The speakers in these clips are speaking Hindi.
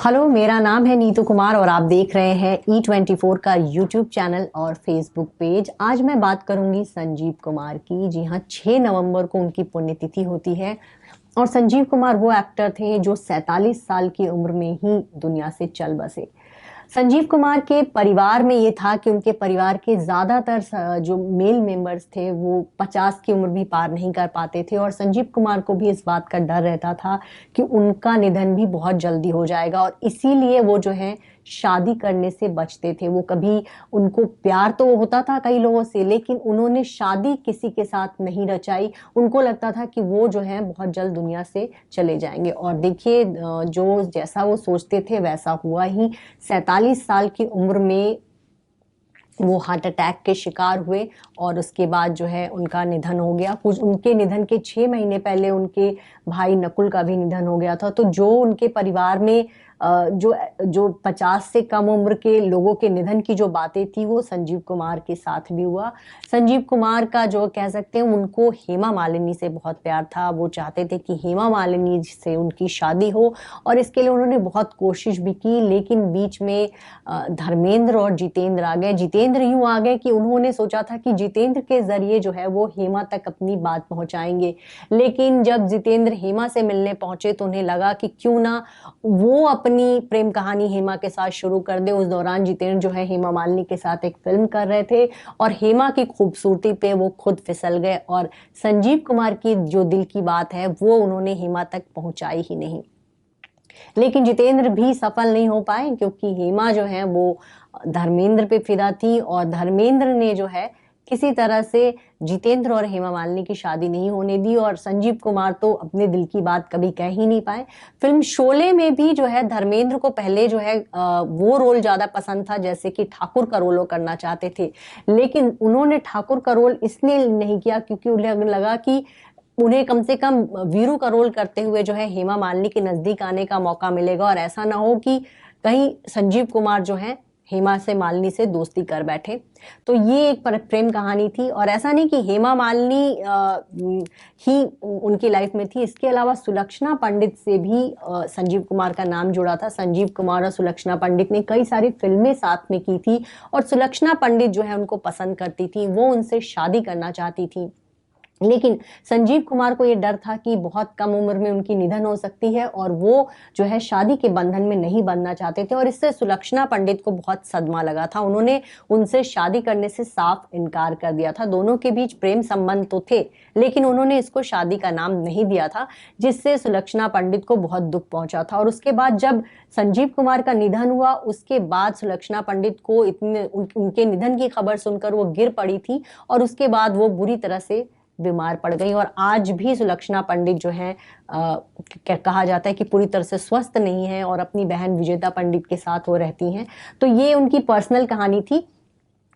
हेलो, मेरा नाम है नीतू कुमार और आप देख रहे हैं E24 का यूट्यूब चैनल और फेसबुक पेज। आज मैं बात करूंगी संजीव कुमार की। जी हाँ, 6 नवंबर को उनकी पुण्यतिथि होती है और संजीव कुमार वो एक्टर थे जो 47 साल की उम्र में ही दुनिया से चल बसे। संजीव कुमार के परिवार में ये था कि उनके परिवार के ज्यादातर जो मेल मेंबर्स थे वो 50 की उम्र भी पार नहीं कर पाते थे और संजीव कुमार को भी इस बात का डर रहता था कि उनका निधन भी बहुत जल्दी हो जाएगा और इसीलिए वो जो है शादी करने से बचते थे। वो कभी उनको प्यार तो होता था कई लोगों से, लेकिन उन्होंने शादी किसी के साथ नहीं रचाई। उनको लगता था कि वो जो है बहुत जल्द दुनिया से चले जाएंगे और देखिए जो जैसा वो सोचते थे वैसा हुआ ही। 47 साल की उम्र में वो हार्ट अटैक के शिकार हुए और उसके बाद जो है उनका निधन हो गया। कुछ उनके निधन के 6 महीने पहले उनके भाई नकुल का भी निधन हो गया था। तो जो उनके परिवार में जो जो 50 से कम उम्र के लोगों के निधन की जो बातें थी वो संजीव कुमार के साथ भी हुआ। संजीव कुमार का जो कह सकते हैं, उनको हेमा मालिनी से बहुत प्यार था। वो चाहते थे कि हेमा मालिनी से उनकी शादी हो और इसके लिए उन्होंने बहुत कोशिश भी की, लेकिन बीच में धर्मेंद्र और जितेंद्र आ गए। जितेंद्र यूं आ गए कि उन्होंने सोचा था कि जितेंद्र के जरिए जो है वो हेमा तक अपनी बात पहुंचाएंगे, लेकिन जब जितेंद्र हेमा से मिलने पहुंचे तो उन्हें लगा कि क्यों ना वो अपनी प्रेम कहानी हेमा के साथ शुरू कर दे। उस दौरान जितेंद्र जो है हेमा मालिनी के साथ एक फिल्म कर रहे थे और हेमा की खूबसूरती पे वो खुद फिसल गए और संजीव कुमार की जो दिल की बात है वो उन्होंने हेमा तक पहुंचाई ही नहीं। लेकिन जितेंद्र भी सफल नहीं हो पाए क्योंकि हेमा जो है वो धर्मेंद्र पे फिदा थी और धर्मेंद्र ने जो है किसी तरह से जितेंद्र और हेमा मालिनी की शादी नहीं होने दी और संजीव कुमार तो अपने दिल की बात कभी कह ही नहीं पाए। फिल्म शोले में भी जो है धर्मेंद्र को पहले जो है वो रोल ज्यादा पसंद था, जैसे कि ठाकुर का रोल वो करना चाहते थे, लेकिन उन्होंने ठाकुर का रोल इसलिए नहीं किया क्योंकि उन्हें लगा कि उन्हें कम से कम वीरू का रोल करते हुए जो है हेमा मालिनी के नजदीक आने का मौका मिलेगा और ऐसा ना हो कि कहीं संजीव कुमार जो है हेमा से मालिनी से दोस्ती कर बैठे। तो ये एक प्रेम कहानी थी और ऐसा नहीं कि हेमा मालिनी ही उनकी लाइफ में थी। इसके अलावा सुलक्षणा पंडित से भी संजीव कुमार का नाम जुड़ा था। संजीव कुमार और सुलक्षणा पंडित ने कई सारी फिल्में साथ में की थी और सुलक्षणा पंडित जो है उनको पसंद करती थी, वो उनसे शादी करना चाहती थी, लेकिन संजीव कुमार को यह डर था कि बहुत कम उम्र में उनकी निधन हो सकती है और वो जो है शादी के बंधन में नहीं बंधना चाहते थे और इससे सुलक्षणा पंडित को बहुत सदमा लगा था। उन्होंने उनसे शादी करने से साफ इनकार कर दिया था। दोनों के बीच प्रेम संबंध तो थे, लेकिन उन्होंने इसको शादी का नाम नहीं दिया था, जिससे सुलक्षणा पंडित को बहुत दुख पहुंचा था। और उसके बाद जब संजीव कुमार का निधन हुआ, उसके बाद सुलक्षणा पंडित को उनके निधन की खबर सुनकर वो गिर पड़ी थी और उसके बाद वो बुरी तरह से बीमार पड़ गई और आज भी सुलक्षणा पंडित जो है कहा जाता है कि पूरी तरह से स्वस्थ नहीं है और अपनी बहन विजेता पंडित के साथ वो रहती हैं। तो ये उनकी पर्सनल कहानी थी।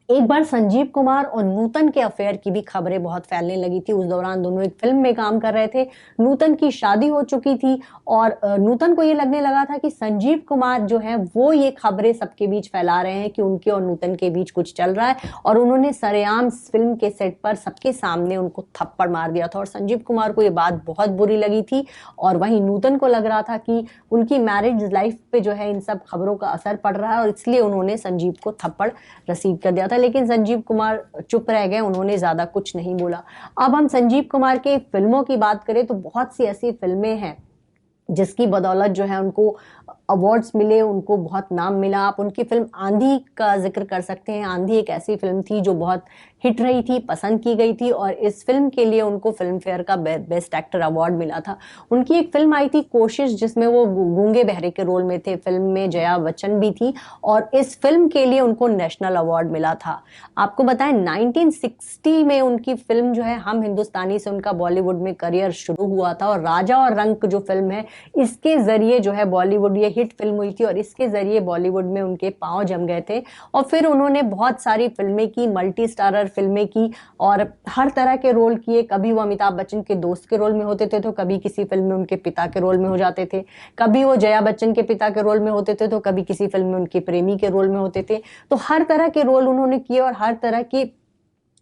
एक बार संजीव कुमार और नूतन के अफेयर की भी खबरें बहुत फैलने लगी थी। उस दौरान दोनों एक फिल्म में काम कर रहे थे। नूतन की शादी हो चुकी थी और नूतन को ये लगने लगा था कि संजीव कुमार जो है वो ये खबरें सबके बीच फैला रहे हैं कि उनके और नूतन के बीच कुछ चल रहा है और उन्होंने सरेआम फिल्म के सेट पर सबके सामने उनको थप्पड़ मार दिया था और संजीव कुमार को ये बात बहुत बुरी लगी थी और वहीं नूतन को लग रहा था कि उनकी मैरिज लाइफ पे जो है इन सब खबरों का असर पड़ रहा है और इसलिए उन्होंने संजीव को थप्पड़ रिसीव कर दिया था। लेकिन संजीव कुमार चुप रह गए, उन्होंने ज्यादा कुछ नहीं बोला। अब हम संजीव कुमार के फिल्मों की बात करें तो बहुत सी ऐसी फिल्में हैं जिसकी बदौलत जो है उनको अवार्ड्स मिले, उनको बहुत नाम मिला। आप उनकी फिल्म आंधी का जिक्र कर सकते हैं। आंधी एक ऐसी फिल्म थी जो बहुत हिट रही थी, पसंद की गई थी और इस फिल्म के लिए उनको फिल्म फेयर का बेस्ट एक्टर अवार्ड मिला था। उनकी एक फिल्म आई थी कोशिश, जिसमें वो गूंगे बहरे के रोल में थे। फिल्म में जया बच्चन भी थी और इस फिल्म के लिए उनको नेशनल अवार्ड मिला था। आपको बताएं 1960 में उनकी फिल्म जो है हम हिंदुस्तानी से उनका बॉलीवुड में करियर शुरू हुआ था और राजा और रंक जो फिल्म है इसके जरिए जो है बॉलीवुड, ये हिट फिल्म हुई थी और इसके जरिए बॉलीवुड में उनके पांव जम गए थे और फिर उन्होंने बहुत सारी फिल्में की, मल्टी स्टारर फिल्में की और हर तरह के रोल किए। कभी वो अमिताभ बच्चन के दोस्त के रोल में होते थे तो कभी किसी फिल्म में उनके पिता के रोल में हो जाते थे, कभी वो जया बच्चन के पिता के रोल में होते थे तो कभी किसी फिल्म में उनके प्रेमी के रोल में होते थे। तो हर तरह के रोल उन्होंने किए और हर तरह की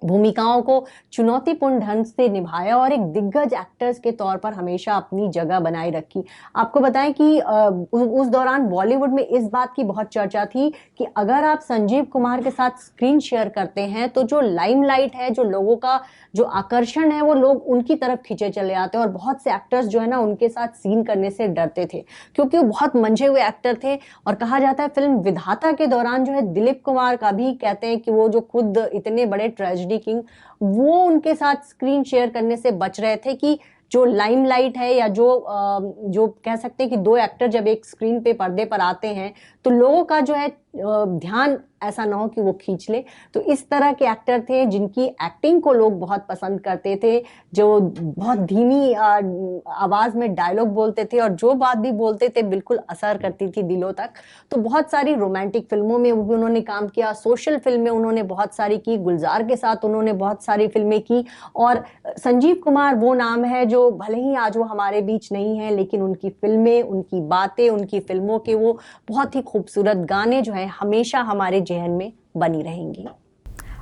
भूमिकाओं को चुनौतीपूर्ण ढंग से निभाया और एक दिग्गज एक्टर्स के तौर पर हमेशा अपनी जगह बनाए रखी। आपको बताएं कि उस दौरान बॉलीवुड में इस बात की बहुत चर्चा थी कि अगर आप संजीव कुमार के साथ स्क्रीन शेयर करते हैं तो जो लाइमलाइट है, जो लोगों का जो आकर्षण है, वो लोग उनकी तरफ खींचे चले आते हैं और बहुत से एक्टर्स जो है ना उनके साथ सीन करने से डरते थे क्योंकि वो बहुत मंझे हुए एक्टर थे। और कहा जाता है फिल्म विधाता के दौरान जो है दिलीप कुमार का भी कहते हैं कि वो जो खुद इतने बड़े ट्रेजेडी किंग, वो उनके साथ स्क्रीन शेयर करने से बच रहे थे कि जो लाइमलाइट है या जो कह सकते हैं कि दो एक्टर जब एक स्क्रीन पे पर्दे पर आते हैं तो लोगों का जो है ध्यान ऐसा ना हो कि वो खींच ले। तो इस तरह के एक्टर थे जिनकी एक्टिंग को लोग बहुत पसंद करते थे, जो बहुत धीमी आवाज में डायलॉग बोलते थे और जो बात भी बोलते थे बिल्कुल असर करती थी दिलों तक। तो बहुत सारी रोमांटिक फिल्मों में भी उन्होंने काम किया, सोशल फिल्में उन्होंने बहुत सारी की, गुलजार के साथ उन्होंने बहुत सारी फिल्में की। और संजीव कुमार वो नाम है जो भले ही आज वो हमारे बीच नहीं है, लेकिन उनकी फिल्में, उनकी बातें, उनकी फिल्मों के वो बहुत ही खूबसूरत गाने जो है हमेशा हमारे जहन में बनी रहेंगी।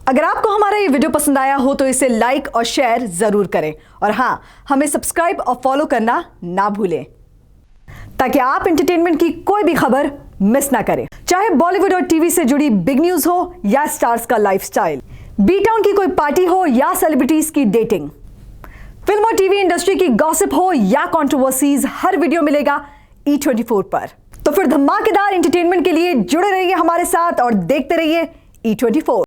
अगर आपको हमारा ये वीडियो पसंद आया हो तो इसे लाइक और शेयर जरूर करें और हाँ, हमें सब्सक्राइब और फॉलो करना ना भूलें ताकि आप एंटरटेनमेंट की कोई भी खबर मिस ना करें, चाहे बॉलीवुड और टीवी से जुड़ी बिग न्यूज हो या स्टार्स का लाइफस्टाइल, बी टाउन की कोई पार्टी हो या सेलिब्रिटीज की डेटिंग, फिल्म और टीवी इंडस्ट्री की गॉसिप हो या कंट्रोवर्सीज, हर वीडियो मिलेगा E24 पर। तो फिर धमाकेदार एंटरटेनमेंट के लिए जुड़े रहिए हमारे साथ और देखते रहिए E24।